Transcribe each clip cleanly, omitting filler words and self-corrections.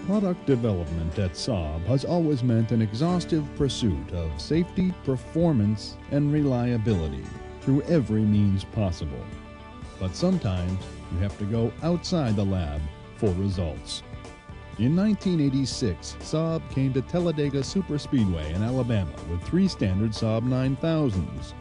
Product development at Saab has always meant an exhaustive pursuit of safety, performance, and reliability through every means possible. But sometimes you have to go outside the lab for results. In 1986, Saab came to Talladega Superspeedway in Alabama with 3 standard Saab 9000s.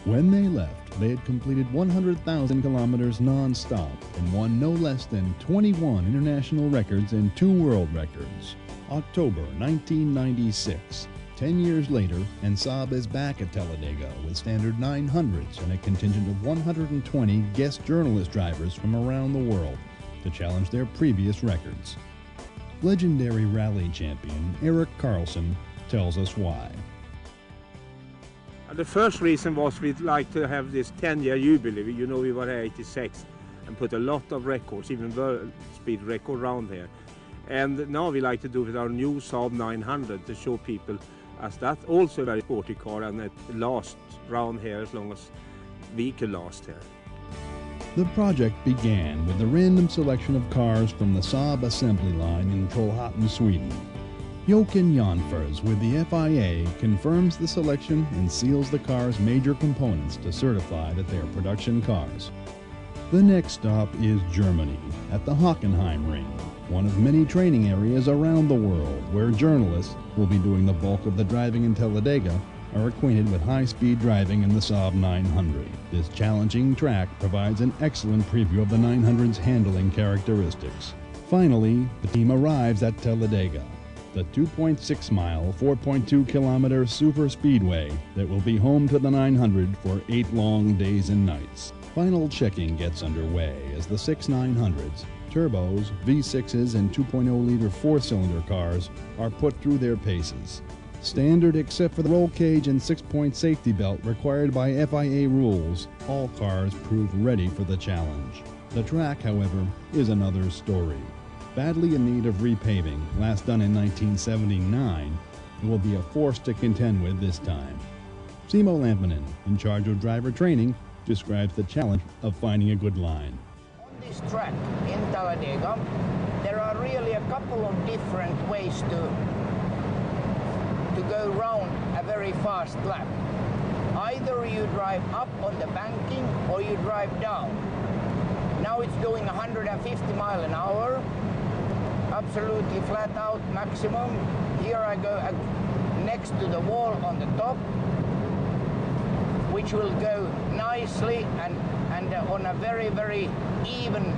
When they left, they had completed 100,000 kilometers non-stop and won no less than 21 international records and 2 world records. October 1996. 10 years later, and Saab is back at Talladega with standard 900s and a contingent of 120 guest journalist drivers from around the world to challenge their previous records. Legendary rally champion Erik Carlsson tells us why. The first reason was we'd like to have this 10-year jubilee. You know, we were here 86 and put a lot of records, even world speed record around here. And now we like to do with our new Saab 900 to show people as that's also a very sporty car and it lasts around here as long as we can last here. The project began with a random selection of cars from the Saab assembly line in Trollhättan, Sweden. Jochen Janfers with the FIA confirms the selection and seals the car's major components to certify that they are production cars. The next stop is Germany, at the Hockenheim Ring, one of many training areas around the world where journalists who will be doing the bulk of the driving in Talladega are acquainted with high-speed driving in the Saab 900. This challenging track provides an excellent preview of the 900's handling characteristics. Finally, the team arrives at Talladega, the 2.6-mile, 4.2-kilometer super speedway that will be home to the 900 for 8 long days and nights. Final checking gets underway as the 6 900s, turbos, V6s, and 2.0-liter 4-cylinder cars are put through their paces. Standard except for the roll cage and 6-point safety belt required by FIA rules, all cars prove ready for the challenge. The track, however, is another story. Badly in need of repaving, last done in 1979, it will be a force to contend with this time. Simo Lamipinen, in charge of driver training, describes the challenge of finding a good line. On this track in Talladega, there are really a couple of different ways to go round a very fast lap. Either you drive up on the banking or you drive down. Now it's going 150 miles an hour. Absolutely flat out maximum. Here I go next to the wall on the top, which will go nicely and on a very, very even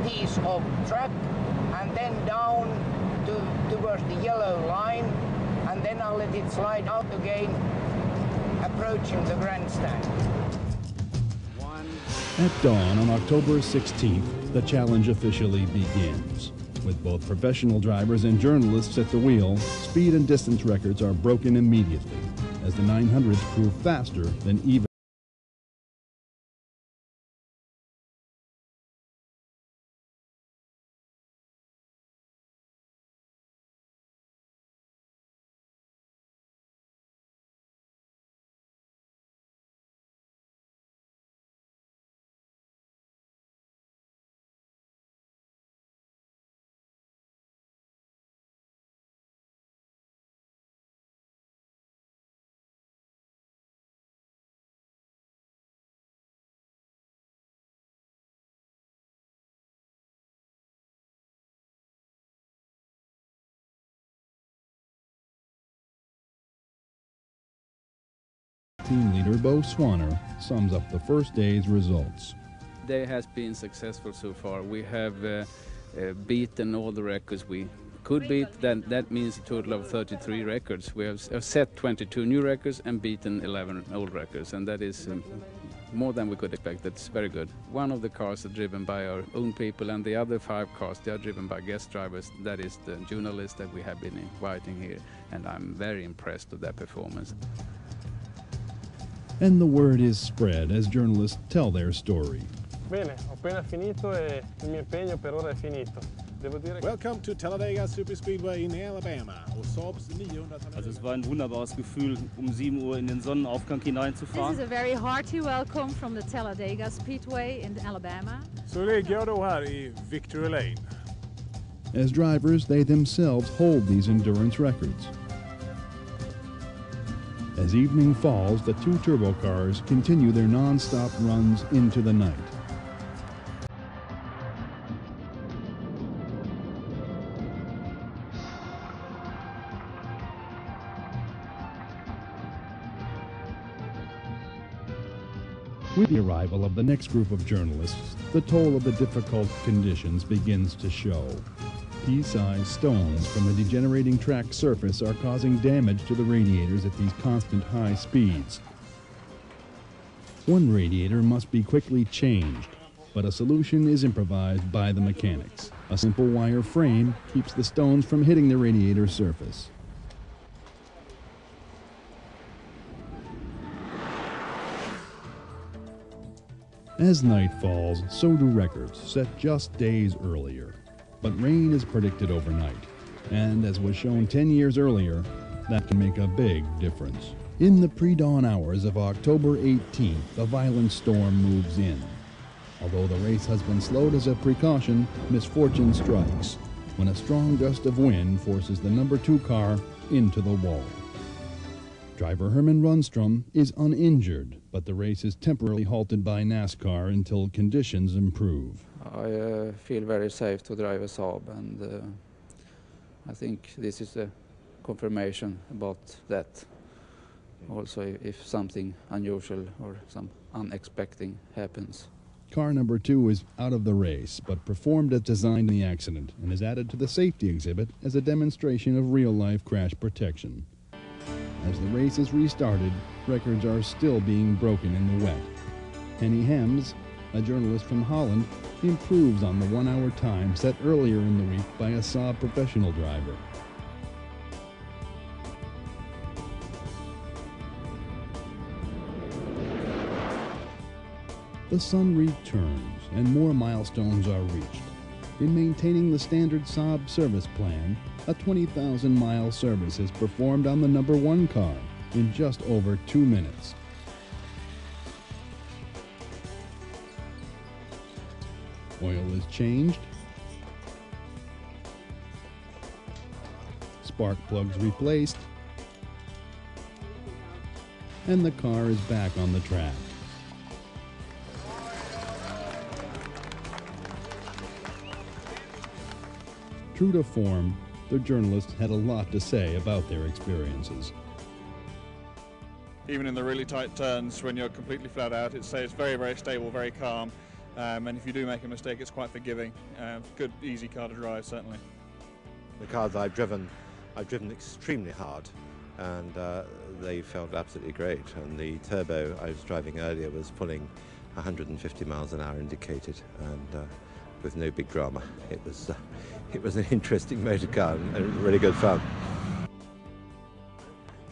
piece of track, and then down towards the yellow line, and then I'll let it slide out again, approaching the grandstand. At dawn on October 16th, the challenge officially begins. With both professional drivers and journalists at the wheel, speed and distance records are broken immediately, as the 900s prove faster than even team leader Bo Swanner sums up the first day's results. Day has been successful so far. We have beaten all the records we could beat. That means a total of 33 records. We have set 22 new records and beaten 11 old records, and that is more than we could expect. That's very good. One of the cars are driven by our own people, and the other 5 cars, they are driven by guest drivers. That is the journalists that we have been inviting here, and I'm very impressed with their performance. And the word is spread as journalists tell their story. Bene, ho appena finito e il mio impegno per ora è finito. Welcome to Talladega Superspeedway in Alabama. Saab's 900. Also es war ein wunderbares Gefühl, 7 Uhr in den Sonnenaufgang hineinzufahren. This is a very hearty welcome from the Talladega Speedway in Alabama. Så ligger jag då här i Victory Lane. As drivers, they themselves hold these endurance records. As evening falls, the two turbo cars continue their non-stop runs into the night. With the arrival of the next group of journalists, the toll of the difficult conditions begins to show. Pea-sized stones from the degenerating track surface are causing damage to the radiators at these constant high speeds. One radiator must be quickly changed, but a solution is improvised by the mechanics. A simple wire frame keeps the stones from hitting the radiator surface. As night falls, so do records set just days earlier. But rain is predicted overnight, and as was shown 10 years earlier, that can make a big difference. In the pre-dawn hours of October 18th, a violent storm moves in. Although the race has been slowed as a precaution, misfortune strikes when a strong gust of wind forces the number 2 car into the wall. Driver Herman Rundstrom is uninjured, but the race is temporarily halted by NASCAR until conditions improve. I feel very safe to drive a Saab, and I think this is a confirmation about that. Also, if something unusual or some unexpected happens. Car number 2 is out of the race, but performed as designed in the accident and is added to the safety exhibit as a demonstration of real-life crash protection. As the race is restarted, records are still being broken in the wet. Henny Hems, a journalist from Holland, improves on the 1-hour time set earlier in the week by a Saab professional driver. The sun returns and more milestones are reached. In maintaining the standard Saab service plan, a 20,000-mile service is performed on the number 1 car in just over 2 minutes. Oil is changed, spark plugs replaced, and the car is back on the track. True to form, the journalists had a lot to say about their experiences. Even in the really tight turns, when you're completely flat out, it stays very, very stable, very calm. And if you do make a mistake, it's quite forgiving. Good, easy car to drive, certainly. The cars I've driven extremely hard, and they felt absolutely great. And the turbo I was driving earlier was pulling 150 miles an hour indicated, and with no big drama. It was an interesting motor car and really good fun.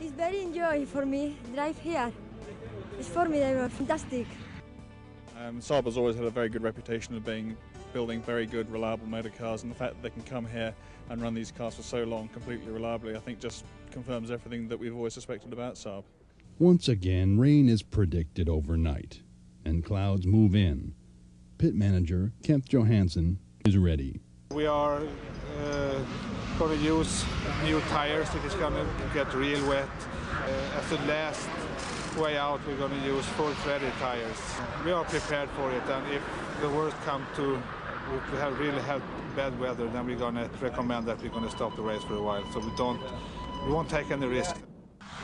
It's very enjoyable for me drive here. It's formidable, fantastic. Saab has always had a very good reputation of building very good, reliable motor cars, and the fact that they can come here and run these cars for so long completely reliably, I think just confirms everything that we've always suspected about Saab. Once again, rain is predicted overnight, and clouds move in. Pit manager Kent Johansson is ready. We are going to use new tires. It is going to get real wet. As the last way out, we're going to use full threaded tires. We are prepared for it, and if the worst comes to, if we have really had bad weather, then we're going to recommend that we're going to stop the race for a while. So we won't take any risk.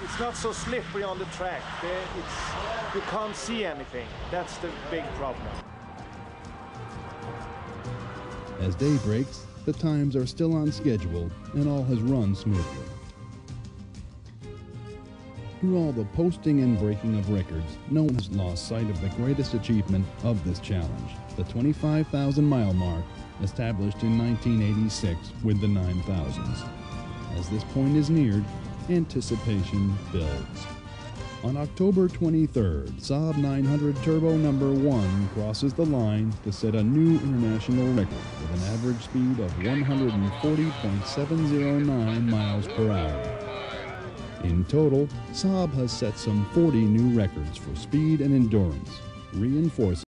It's not so slippery on the track. You can't see anything. That's the big problem. As day breaks, the times are still on schedule and all has run smoothly. Through all the posting and breaking of records, no one has lost sight of the greatest achievement of this challenge, the 25,000-mile mark established in 1986 with the 9000s. As this point is neared, anticipation builds. On October 23rd, Saab 900 Turbo number 1 crosses the line to set a new international record with an average speed of 140.709 miles per hour. In total, Saab has set some 40 new records for speed and endurance, reinforcing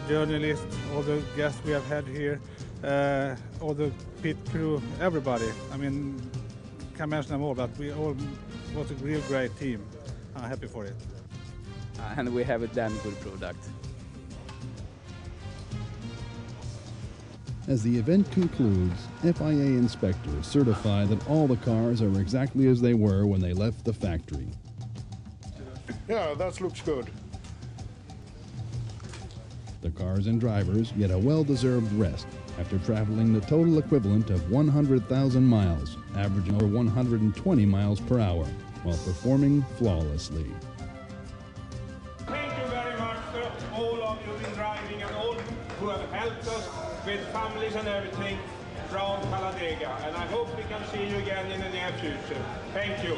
journalists, all the guests we have had here, all the pit crew, everybody. I mean, can't mention them all, but we all was a real great team. I'm happy for it. And we have a damn good product. As the event concludes, FIA inspectors certify that all the cars are exactly as they were when they left the factory. Yeah, that looks good. The cars and drivers get a well-deserved rest after traveling the total equivalent of 100,000 miles, averaging over 120 miles per hour, while performing flawlessly. Thank you very much for all of you who've been driving and all who have helped us with families and everything around Talladega. And I hope we can see you again in the near future. Thank you.